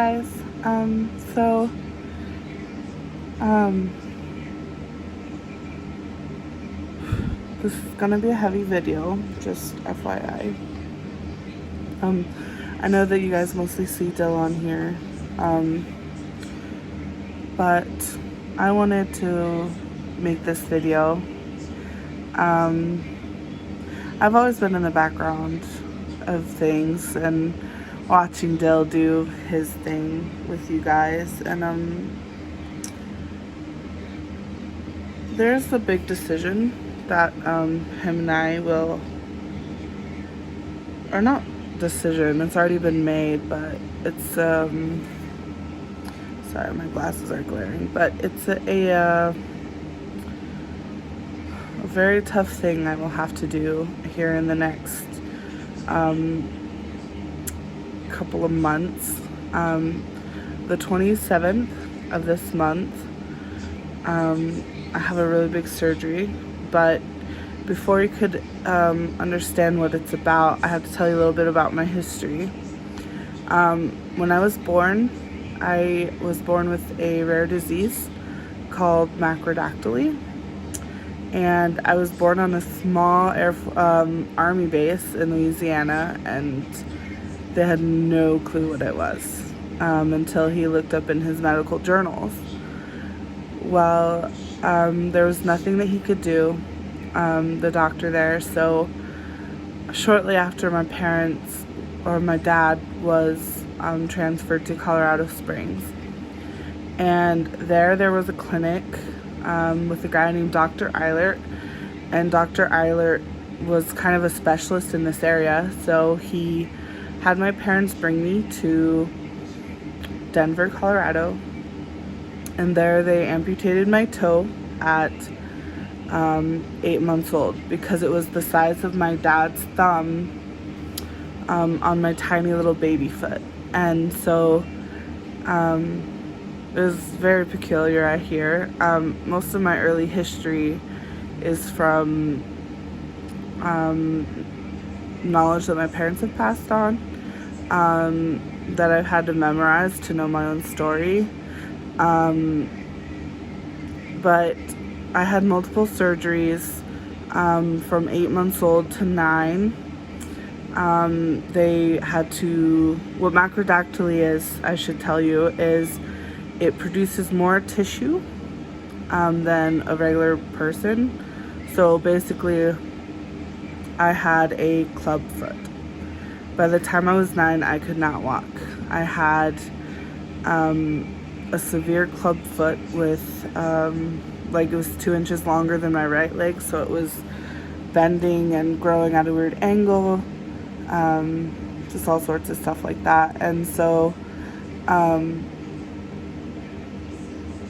guys. So, um, this is gonna be a heavy video, just FYI. I know that you guys mostly see Dill on here, but I wanted to make this video. I've always been in the background of things and watching Dill do his thing with you guys, and there's a big decision that him and I will, or not decision, it's already been made, but it's sorry, my glasses are glaring, but it's a very tough thing I will have to do here in the next couple of months. The 27th of this month, I have a really big surgery, but before you could understand what it's about, I have to tell you a little bit about my history. When I was born with a rare disease called macrodactyly, and I was born on a small army base in Louisiana, and they had no clue what it was until he looked up in his medical journals. Well, there was nothing that he could do, the doctor there, so shortly after my dad was transferred to Colorado Springs, and there was a clinic with a guy named Dr. Eilert, and Dr. Eilert was kind of a specialist in this area, so he had my parents bring me to Denver, Colorado, and there they amputated my toe at 8 months old because it was the size of my dad's thumb on my tiny little baby foot. And so it was very peculiar, I hear. Most of my early history is from knowledge that my parents have passed on, that I've had to memorize to know my own story. But I had multiple surgeries from 8 months old to 9. They had to, what macrodactyly is, I should tell you, is it produces more tissue than a regular person. So basically, I had a club foot. By the time I was 9, I could not walk. I had a severe club foot with, it was 2 inches longer than my right leg, so it was bending and growing at a weird angle, just all sorts of stuff like that. And so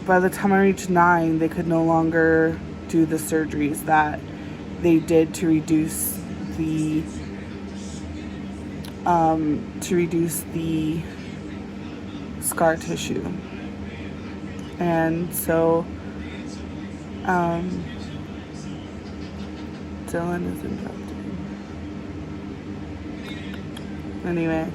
by the time I reached 9, they could no longer do the surgeries that they did to reduce the scar tissue. And so Dylan is interrupting. Anyway,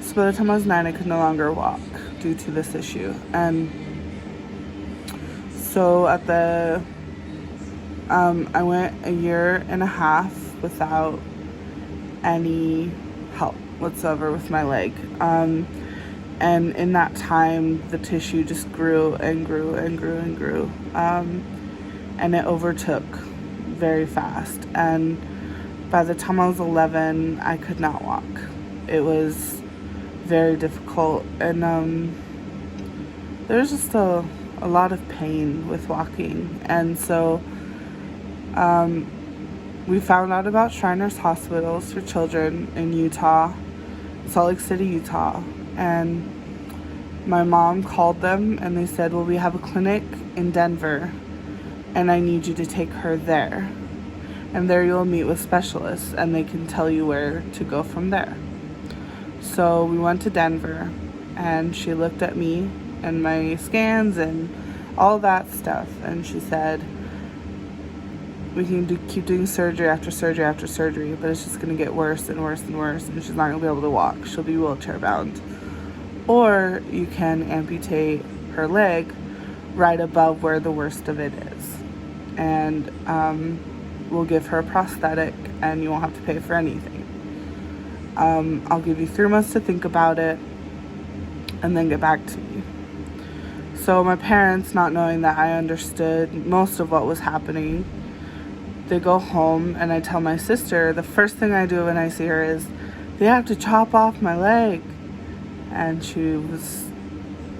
so by the time I was 9, I could no longer walk due to this issue. And so at I went a year and a half without any help whatsoever with my leg. And in that time, the tissue just grew and grew and grew and grew. And it overtook very fast. And by the time I was 11, I could not walk. It was very difficult. And there was just a lot of pain with walking. And so we found out about Shriners Hospitals for Children in Utah, Salt Lake City, Utah. And my mom called them and they said, well, we have a clinic in Denver and I need you to take her there. And there you'll meet with specialists and they can tell you where to go from there. So we went to Denver and she looked at me and my scans and all that stuff. And she said, we can keep doing surgery after surgery after surgery, but it's just going to get worse and worse and worse, and she's not going to be able to walk. She'll be wheelchair bound. Or you can amputate her leg right above where the worst of it is. And we'll give her a prosthetic, and you won't have to pay for anything. I'll give you 3 months to think about it and then get back to me. So my parents, not knowing that I understood most of what was happening, they go home, and I tell my sister, the first thing I do when I see her is, they have to chop off my leg. And she was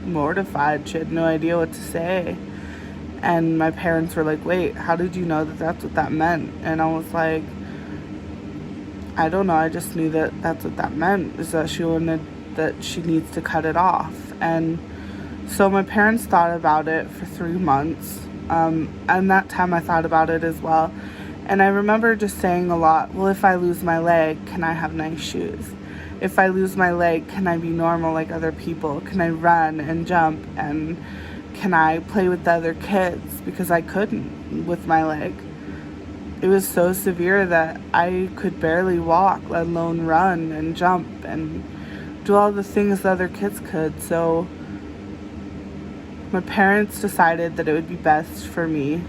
mortified. She had no idea what to say. And my parents were like, wait, how did you know that that's what that meant? And I was like, I don't know, I just knew that that's what that meant, is that she needs to cut it off. And so my parents thought about it for 3 months. And that time I thought about it as well. And I remember just saying a lot, well, if I lose my leg, can I have nice shoes? If I lose my leg, can I be normal like other people? Can I run and jump? And can I play with the other kids? Because I couldn't with my leg. It was so severe that I could barely walk, let alone run and jump and do all the things the other kids could. So my parents decided that it would be best for me,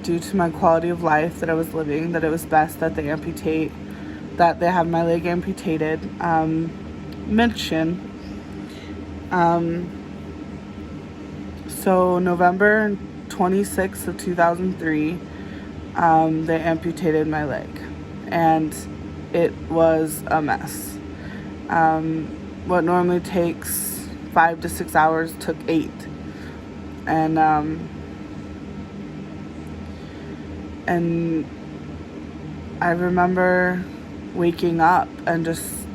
due to my quality of life that I was living, that it was best that they have my leg amputated, mid-shin. So November 26th of 2003, they amputated my leg, and it was a mess. What normally takes 5 to 6 hours took 8. And I remember waking up and just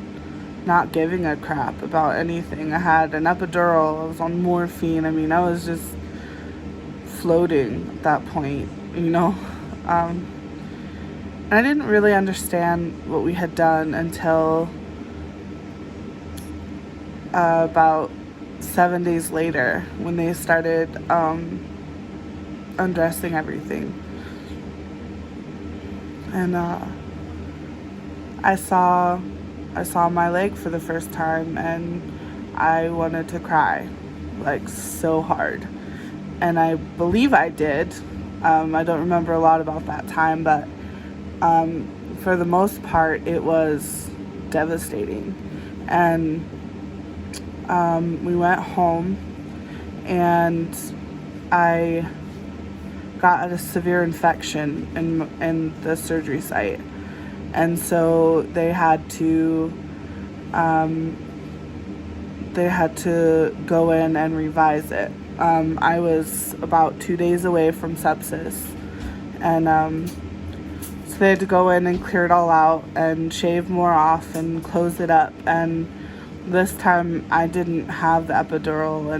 not giving a crap about anything. I had an epidural, I was on morphine. I mean, I was just floating at that point, you know. I didn't really understand what we had done until about 7 days later, when they started undressing everything. And I saw my leg for the first time, and I wanted to cry, like, so hard. And I believe I did. I don't remember a lot about that time, but for the most part, it was devastating. And we went home, and I got a severe infection in the surgery site. And so they had to go in and revise it. I was about 2 days away from sepsis, and so they had to go in and clear it all out and shave more off and close it up. And this time I didn't have the epidural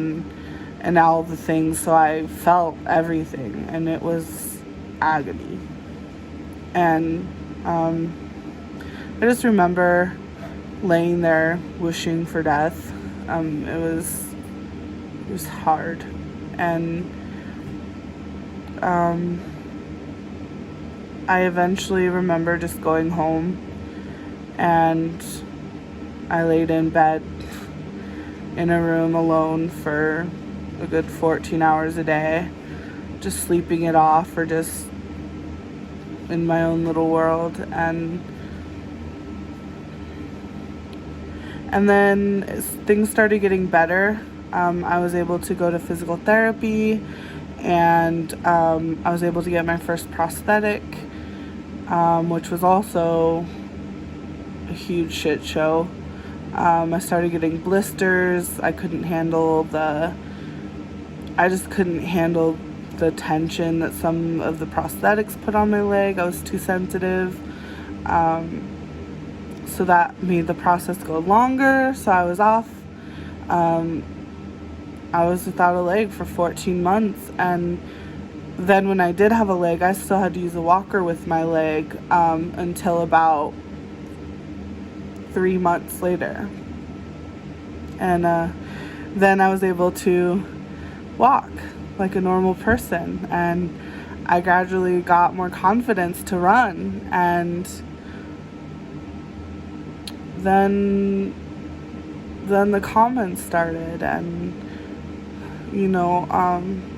and all the things, so I felt everything, and it was agony. And I just remember laying there wishing for death. It was hard. And I eventually remember just going home, and I laid in bed in a room alone for a good 14 hours a day, just sleeping it off, or just in my own little world. And then as things started getting better, I was able to go to physical therapy, and I was able to get my first prosthetic, which was also a huge shit show. I started getting blisters. I just couldn't handle the tension that some of the prosthetics put on my leg. I was too sensitive. So that made the process go longer. So I was off. I was without a leg for 14 months. And then when I did have a leg, I still had to use a walker with my leg until about 3 months later. And then I was able to walk like a normal person. And I gradually got more confidence to run, and then the comments started, and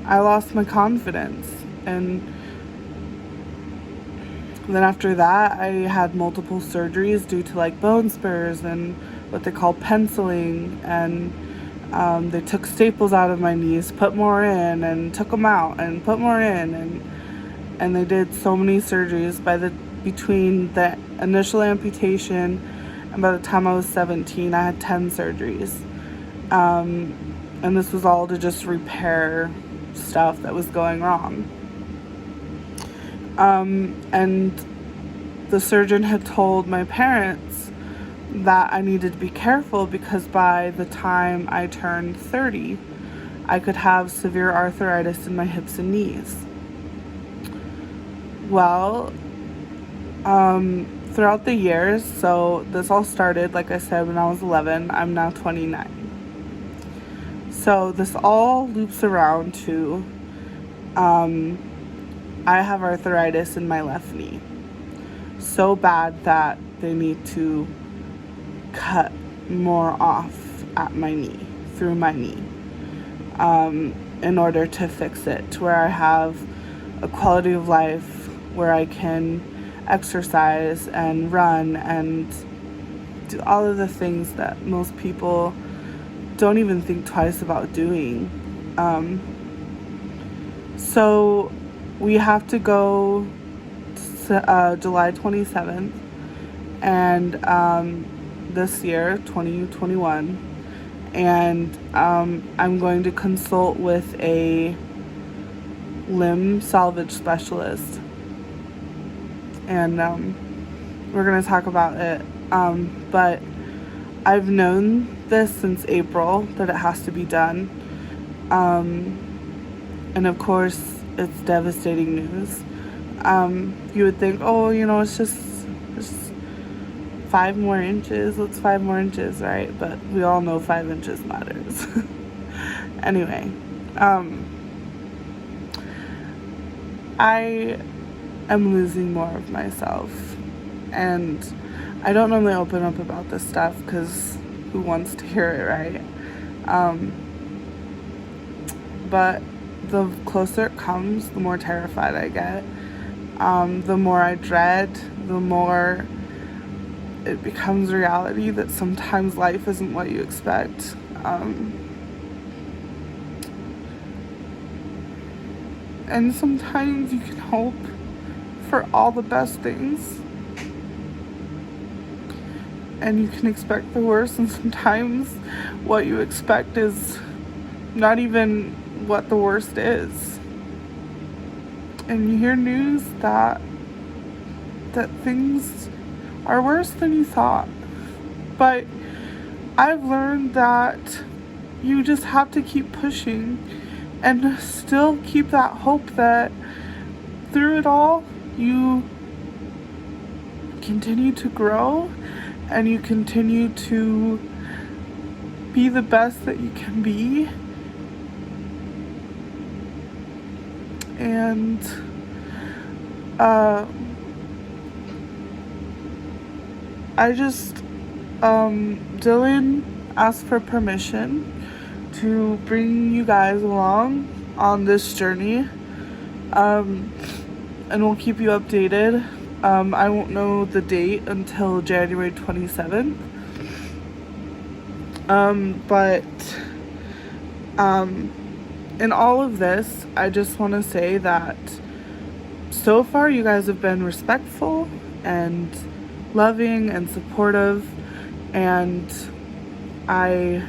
I lost my confidence. And then after that, I had multiple surgeries due to like bone spurs and what they call penciling, and they took staples out of my knees, put more in, and took them out, and put more in, and they did so many surgeries. Between the initial amputation and by the time I was 17, I had 10 surgeries, and this was all to just repair stuff that was going wrong. And the surgeon had told my parents that I needed to be careful because by the time I turned 30, I could have severe arthritis in my hips and knees. Well, throughout the years, so this all started, like I said, when I was 11. I'm now 29. So this all loops around to I have arthritis in my left knee. So bad that they need to cut more off at my knee, through my knee, in order to fix it to where I have a quality of life where I can exercise and run and do all of the things that most people don't even think twice about doing. So we have to go to, July 27th, and this year, 2021, and I'm going to consult with a limb salvage specialist, and we're going to talk about it, but I've known this since April that it has to be done, and of course it's devastating news. You would think, oh, it's just 5 more inches. What's 5 more inches, right? But we all know 5 inches matters. Anyway, I am losing more of myself, and I don't normally open up about this stuff because who wants to hear it, right? But the closer it comes, the more terrified I get. The more I dread, the more it becomes reality that sometimes life isn't what you expect. And sometimes you can hope for all the best things, and you can expect the worst, and sometimes what you expect is not even what the worst is. And you hear news that things are worse than you thought. But I've learned that you just have to keep pushing and still keep that hope that through it all, you continue to grow and you continue to be the best that you can be. And Dylan asked for permission to bring you guys along on this journey, and we'll keep you updated. I won't know the date until January 27th, but in all of this, I just want to say that so far you guys have been respectful and loving and supportive, and I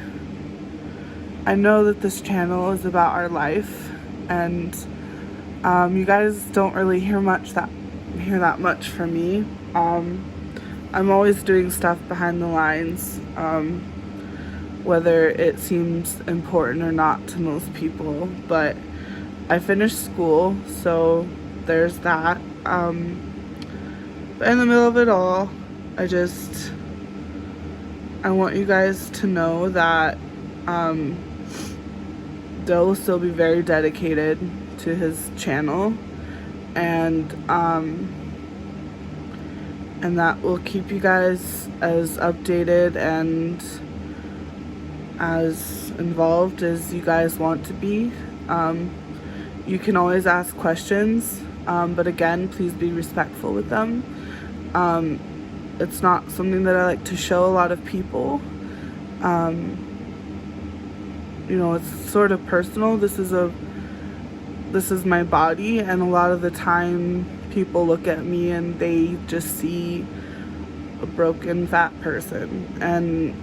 know that this channel is about our life, and you guys don't really hear that much from me. I'm always doing stuff behind the lines, whether it seems important or not to most people, but I finished school, so there's that. But in the middle of it all, I want you guys to know that Dill will still be very dedicated to his channel, and that will keep you guys as updated and as involved as you guys want to be. You can always ask questions, but again, please be respectful with them. It's not something that I like to show a lot of people. You know, it's sort of personal. This is my body, and a lot of the time people look at me and they just see a broken fat person, and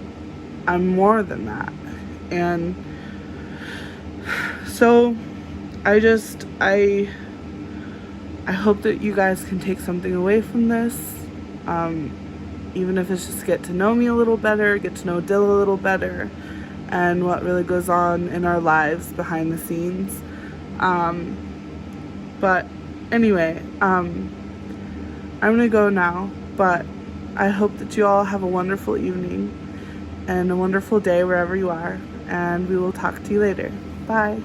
I'm more than that. And so I hope that you guys can take something away from this, even if it's just get to know me a little better, get to know Dill a little better, and what really goes on in our lives behind the scenes. But anyway, I'm gonna go now, but I hope that you all have a wonderful evening and a wonderful day wherever you are, and we will talk to you later. Bye.